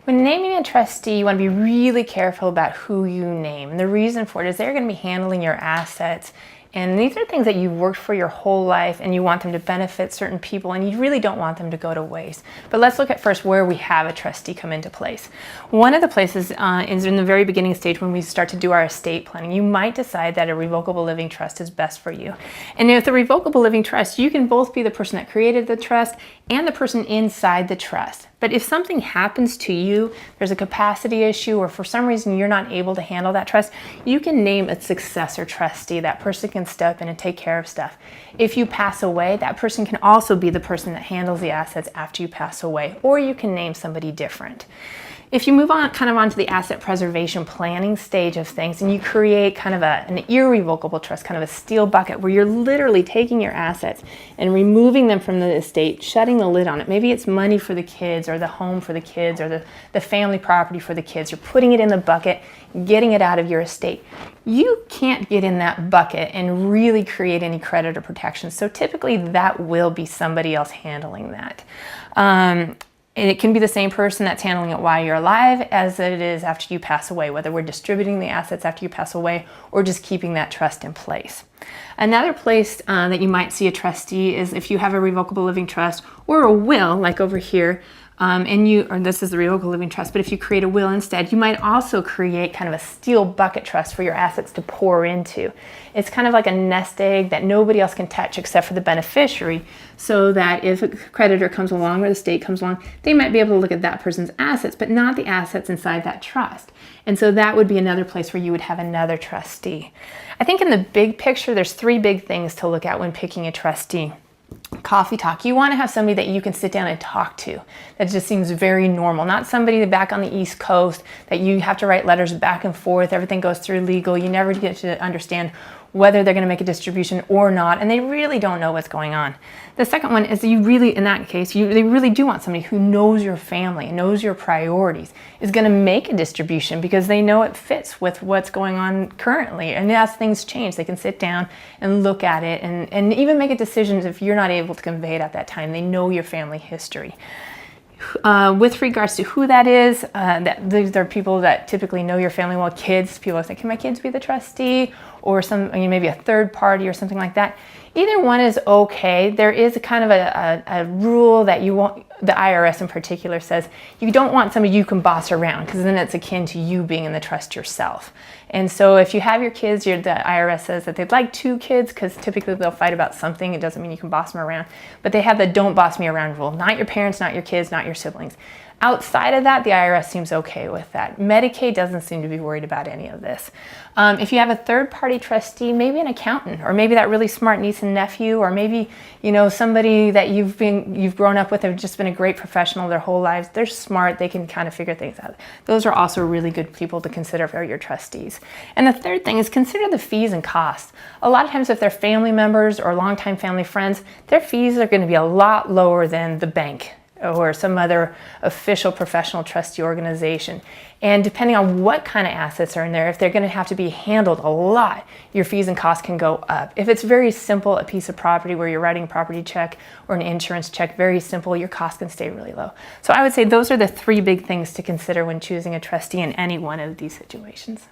When naming a trustee, you want to be really careful about who you name. And the reason for it is they're going to be handling your assets. And these are things that you've worked for your whole life and you want them to benefit certain people and you really don't want them to go to waste. But let's look at first where we have a trustee come into place. One of the places is in the very beginning stage when we start to do our estate planning. You might decide that a revocable living trust is best for you. And with the revocable living trust, you can both be the person that created the trust and the person inside the trust. But if something happens to you, there's a capacity issue, or for some reason you're not able to handle that trust, you can name a successor trustee. That person can step in and take care of stuff. If you pass away, that person can also be the person that handles the assets after you pass away, or you can name somebody different. If you move on onto the asset preservation planning stage of things and you create kind of an irrevocable trust, kind of a steel bucket where you're literally taking your assets and removing them from the estate, shutting the lid on it. Maybe it's money for the kids or the home for the kids or the family property for the kids. You're putting it in the bucket, getting it out of your estate. You can't get in that bucket and really create any creditor protection. So typically that will be somebody else handling that. And it can be the same person that's handling it while you're alive as it is after you pass away, whether we're distributing the assets after you pass away or just keeping that trust in place. Another place that you might see a trustee is if you have a revocable living trust or a will, like over here, this is the revocable living trust, but if you create a will instead, you might also create kind of a steel bucket trust for your assets to pour into. It's kind of like a nest egg that nobody else can touch except for the beneficiary, so that if a creditor comes along or the state comes along, they might be able to look at that person's assets, but not the assets inside that trust. And so that would be another place where you would have another trustee. I think in the big picture, there's three big things to look at when picking a trustee. Coffee talk. You want to have somebody that you can sit down and talk to. That just seems very normal. Not somebody back on the East Coast that you have to write letters back and forth. Everything goes through legal. You never get to understand whether they're going to make a distribution or not, and they really don't know what's going on. The second one is you really, in that case, they really do want somebody who knows your family, knows your priorities, is going to make a distribution because they know it fits with what's going on currently. And as things change, they can sit down and look at it and even make a decision if you're not able to convey it at that time. They know your family history. With regards to who that is, these are people that typically know your family well. Kids, people are saying, can my kids be the trustee? Or maybe a third party or something like that. Either one is okay. There is a kind of a rule that you want, the IRS in particular says, you don't want somebody you can boss around because then it's akin to you being in the trust yourself. And so if you have your kids, the IRS says that they'd like 2 kids because typically they'll fight about something. It doesn't mean you can boss them around. But they have the don't boss me around rule. Not your parents, not your kids, not your siblings. Outside of that, the IRS seems okay with that. Medicaid doesn't seem to be worried about any of this. If you have a third-party trustee, maybe an accountant, or maybe that really smart niece and nephew, or maybe somebody that you've grown up with, have just been a great professional their whole lives. They're smart. They can kind of figure things out. Those are also really good people to consider for your trustees. And the third thing is consider the fees and costs. A lot of times, if they're family members or longtime family friends, their fees are going to be a lot lower than the bank or some other official professional trustee organization. And depending on what kind of assets are in there, if they're going to have to be handled a lot, your fees and costs can go up. If it's very simple, a piece of property where you're writing a property check or an insurance check, very simple, your costs can stay really low. So I would say those are the 3 big things to consider when choosing a trustee in any one of these situations.